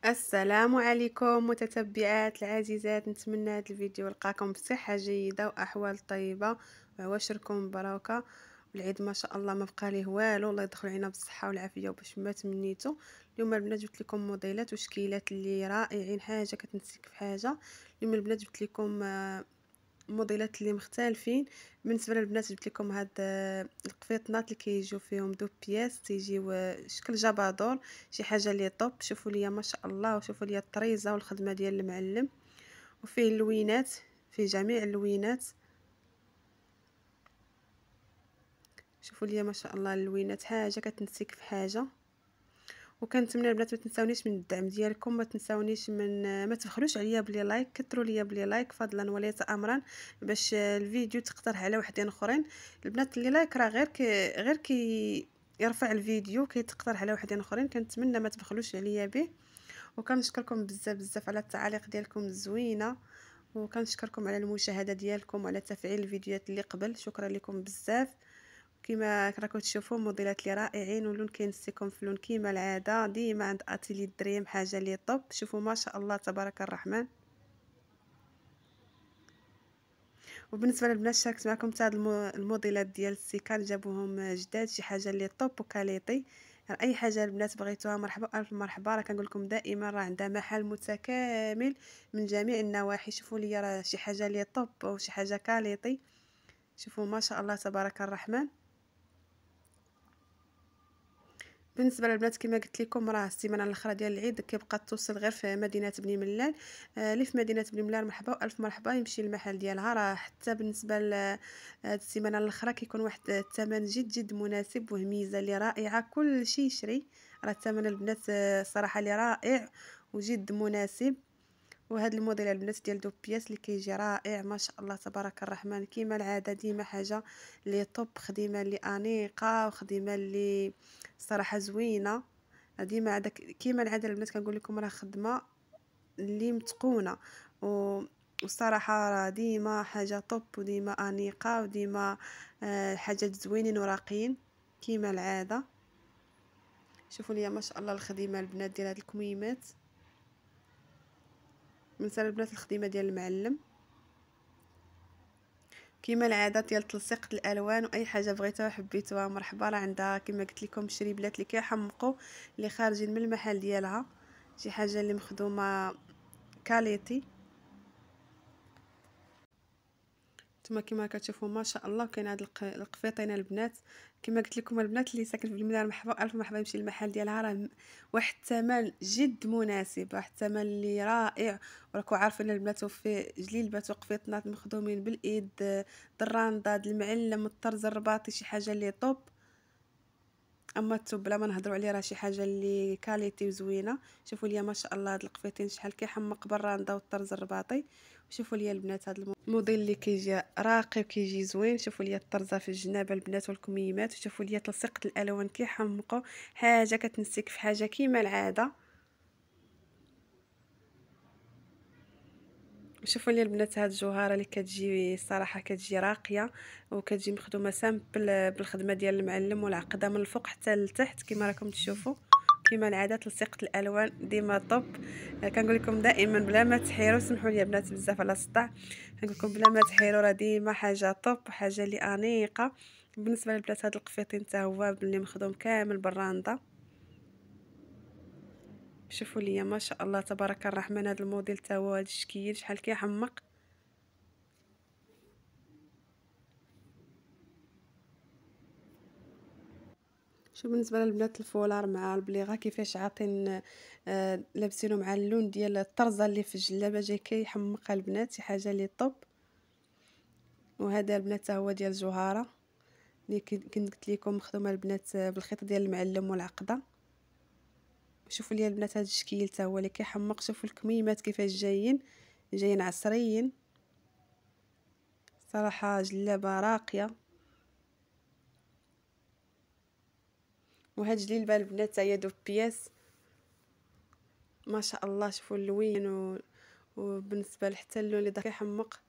السلام عليكم متتبعات العزيزات، نتمنى هذا الفيديو يلقاكم بصحة جيدة وأحوال طيبة وعواشركم مبروكة. والعيد ما شاء الله ما بقى ليه والو، الله يدخل علينا بالصحة والعافية وباش ما تمنيتو. اليوم البنات جبت لكم موديلات وشكيلات اللي رائعين، حاجة كتنسيك في حاجة. اليوم البنات جبت لكم موديلات اللي مختلفين. بالنسبه للبنات جبت لكم هاد القفيطنات اللي كيجيو فيهم دو بياس، تيجيو شكل جبادور، شي حاجه اللي طوب. شوفوا ليا ما شاء الله، وشوفوا ليا الطريزه والخدمه ديال المعلم، وفيه اللوينات، فيه جميع اللوينات. شوفوا ليا ما شاء الله اللوينات، حاجه كتنسيك في حاجه. وكنتمنى البنات ما تنساونيش من الدعم ديالكم، ما تنساونيش من ما تبخلوش عليا بلي لايك، كثروا ليا بلي لايك فضلا وليس امرا، باش الفيديو تقترح على وحدين اخرين. البنات اللي لايك راه غير كي يرفع الفيديو كيتقترح على وحدين اخرين. كنتمنى ما تبخلوش عليا به. وكنشكركم بزاف بزاف على التعاليق ديالكم الزوينه، وكنشكركم على المشاهده ديالكم وعلى تفعيل الفيديوهات اللي قبل. شكرا لكم بزاف. كما راكم تشوفوا موديلات لي رائعين، واللون كينسيكم في اللون كيما العاده. ديما عند اتيلي دريم حاجه لي طوب. شوفوا ما شاء الله تبارك الرحمن. وبالنسبه للبنات شاركت معكم حتى هاد الموديلات ديال السيكال، جابوهم جداد، شي حاجه لي طوب وكاليتي. يعني اي حاجه البنات بغيتوها مرحبا الف مرحبا. راه كنقول لكم دائما راه عندها محل متكامل من جميع النواحي. شوفوا لي راه شي حاجه لي طوب وشي حاجه كاليتي. شوفوا ما شاء الله تبارك الرحمن. بالنسبه للبنات كما قلت لكم، راه السيمانه الاخرى ديال العيد كيبقى توصل غير في مدينه بني ملال. اللي في مدينه بني ملال مرحبا والف مرحبا، يمشي المحل ديالها. راه حتى بالنسبه لهاد السيمانه الاخرى كيكون واحد الثمن جد جد مناسب وهميزه اللي رائعه، كل شيء يشري. راه الثمن البنات صراحه اللي رائع وجد مناسب. وهاد الموديل البنات ديال دو بياس اللي كيجي رائع ما شاء الله تبارك الرحمن. كيما العاده ديما حاجه لي طوب، خديمه اللي انيقه وخديمه اللي صراحه زوينه. ديما عاد كيما العاده البنات كنقول لكم راه خدمه اللي متقونه والصراحه راه ديما حاجه طوب وديما انيقه وديما حاجات زوينين وراقيين كيما العاده. شوفوا لي ما شاء الله الخديمه البنات ديال هاد الكميمات. من سال البنات الخديمه ديال المعلم كيما العاده ديال تلصيق الالوان، واي حاجه بغيتوها حبيتوها مرحبا. راه عندها كيما قلت لكم شريبلات اللي كيحمقوا اللي خارجين من المحل ديالها، شي حاجه اللي مخدومه كاليتي. نتوما كيما كتشوفوا ما شاء الله. كاين هاد القفيطين البنات كيما قلت لكم، البنات اللي ساكن في المدينه مرحبا الف مرحبا، يمشي المحل ديالها. راه واحد الثمن جد مناسب، واحد الثمن اللي رائع. وراكم عارفين البنات وفي جليلبات وقفيطنات مخدومين بالايد، دراندا المعلم الطرز الرباطي، شي حاجه اللي طوب. اما التوب بلا ما نهضروا عليه، راه شي حاجه اللي كاليتي وزوينه. شوفوا ليا ما شاء الله هاد القفيتين شحال كيحمق بالراندا والطرز الرباطي. وشوفوا ليا البنات هاد الموديل اللي كيجي راقي وكيجي زوين. شوفوا ليا الطرزه في الجناب البنات والكميمات، وشوفوا ليا تلصيقه الالوان كيحمقوا، حاجه كتنسيك في حاجه كيما العاده. شوفوا لي البنات هاد الجوهره اللي كتجي صراحه كتجي راقيه وكتجي مخدومه سامبل بالخدمه ديال المعلم والعقده من الفوق حتى لتحت كما راكم تشوفوا. كما العاده تلصيقه الالوان ديما طوب. كنقول لكم دائما بلا ما تحيروا، سمحوا لي بنات بزاف على الصداع، كنقول لكم بلا ما تحيروا راه ديما حاجه طوب وحاجه اللي انيقه. بالنسبه للبنات هاد القفيطين حتى هو اللي مخدوم كامل بالراندا. شوفوا لي ما شاء الله تبارك الرحمن. هذا الموديل حتى هو هذا الشكل شحال كيحمق. شوف بالنسبه للبنات الفولار مع البليغه كيفاش عاطين لابسينو مع اللون ديال الطرزه اللي في الجلابه جاي كيحمق البنات، شي حاجه لي طوب. وهذا البنات هو ديال الجوهره اللي كنت قلت لكم مخدومه البنات بالخيط ديال المعلم والعقده. شوفوا لي البنات هذا الشكل حتى هو اللي كيحمق. شوفوا الكميمات كيفاش جايين عصريين، صراحه جلابه راقيه. وهاد جليبه البنات هي دو بياس ما شاء الله. شوفوا اللوين وبالنسبه حتى اللون اللي كيحمق.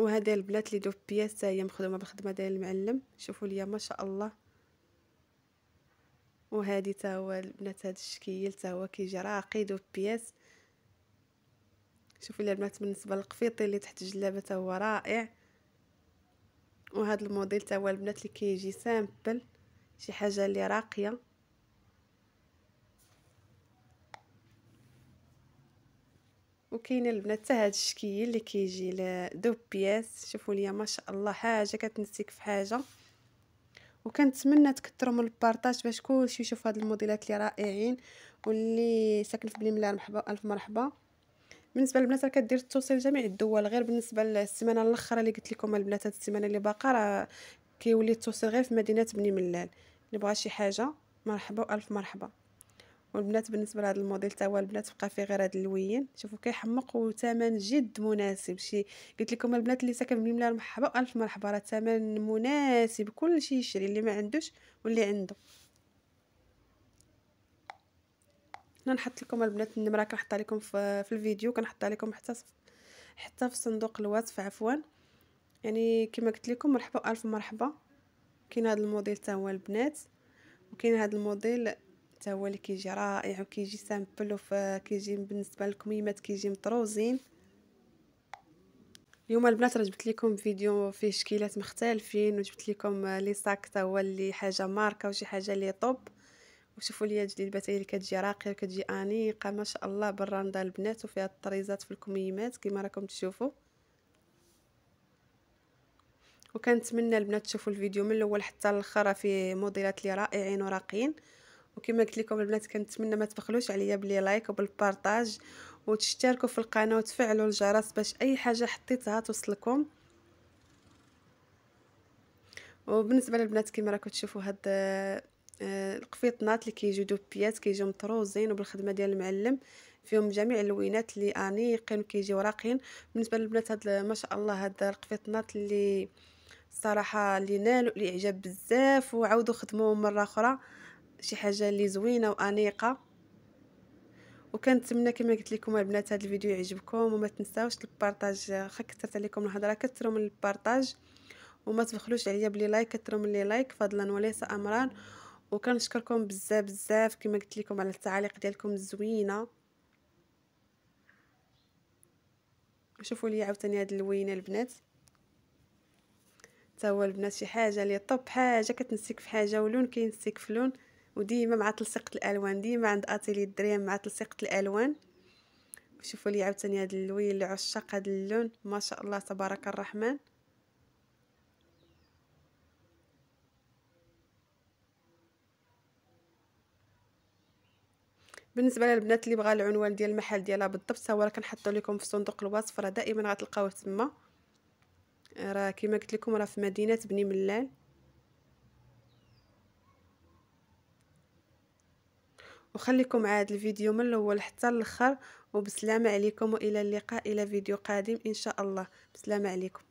وهذا البنات لي دو بياس حتى هي مخدومه بالخدمه ديال المعلم، شوفوا ليا ما شاء الله. وهذه تا هو البنات هذا الشكل تا هو كيجي راقي دو بياس. شوفوا لي البنات بالنسبه للقفيطي اللي تحت الجلابه تا هو رائع. وهذا الموديل تا هو البنات اللي كيجي سامبل، شي حاجه اللي راقيه. وكاينه البنات حتى هذا الشكل اللي كيجي دو بياس. شوفوا ليا ما شاء الله حاجه كتنسيك في حاجه. وكنتمنى تكثروا من البارطاج باش كلشي يشوف هاد الموديلات اللي رائعين. واللي ساكن في بني ملال مرحبا الف مرحبا. بالنسبه للبنات راه كدير التوصيل لجميع الدول، غير بالنسبه للسيمانه الاخرى اللي قلت لكم البنات هاد السيمانه اللي باقا راه كيولي التوصيل غير في مدينه بني ملال. اللي بغى شي حاجه مرحبا والف مرحبا. والبنات بالنسبه لهذا الموديل تا هو البنات بقى فيه غير هذا اللوين. شوفوا كيحمق وثمن جد مناسب. شي قلت لكم البنات اللي ساكن بني ملال مرحبا الف مرحبا، راه ثمن مناسب كلشي يشري اللي ما عندوش واللي عنده. انا نحط لكم البنات النمره كنحطها لكم في الفيديو، كنحطها لكم حتى في صندوق الوصف عفوا. يعني كما قلت لكم مرحبا الف مرحبا. كاين هذا الموديل تا هو البنات، وكاين هذا الموديل تا هو اللي كيجي رائع وكيجي سامبل كيجي بالنسبه للكميمات كيجي مطروزين. اليوم البنات راه جبت لكم فيديو فيه شكيلات مختلفين، وجبت لكم لي صاك تا هو اللي حاجه ماركه وشي حاجه اللي طوب. وشوفوا لي هاد الجلبات هي اللي كتجي راقيه وكتجي انيقه ما شاء الله بالرنده البنات، وفيها الطريزات في الكميمات كما راكم تشوفوا. وكنتمنى البنات تشوفوا الفيديو من الاول حتى الاخر، راه فيه موديلات لي رائعين وراقيين. وكما قلت لكم البنات كنتمنى ما تبخلوش عليا بلي لايك وبالبارطاج، وتشتركوا في القناه وتفعلوا الجرس باش اي حاجه حطيتها توصلكم. وبالنسبه للبنات كما راكم تشوفوا هاد القفيطنات اللي كيجيو دو بيات كيجيو مطروزين وبالخدمه ديال المعلم، فيهم جميع اللوينات اللي انيقين وكيجيو راقيين. بالنسبه للبنات هاد ما شاء الله هاد القفيطنات اللي الصراحه اللي نالوا الاعجاب بزاف وعاودوا خدموهم مره اخرى، شي حاجه اللي زوينه وانيقه. وكنتمنى كما قلت لكم البنات هذا الفيديو يعجبكم، وما تنساوش البارطاج. خا كثرت عليكم الهضره كثروا من البارطاج، وما تبخلوش عليا بلي لايك، كثروا من لي لايك فضلا وليس امرا. وكنشكركم بزاف بزاف كما قلت لكم على التعاليق ديالكم الزوينه. شوفوا لي عاوتاني هاد اللوينه البنات تا هو البنات شي حاجه اللي طوب، حاجه كتنسيك في حاجه ولون كينسيك في لون. وديما مع تلصيقه الالوان، ديما عند اتيلي الدريم مع تلصيقه الالوان. شوفوا لي عاوتاني هاد اللوين اللي عشاق هاد اللون ما شاء الله تبارك الرحمن. بالنسبه للبنات اللي بغى العنوان ديال المحل ديالها بالضبط هو راه كنحطو لكم في صندوق الوصف، راه دائما غتلقاوه تما. راه كما قلت لكم راه في مدينه بني ملال. وخليكم مع هذا الفيديو من الاول حتى الاخر. وبسلامه عليكم والى اللقاء الى فيديو قادم ان شاء الله. بسلامه عليكم.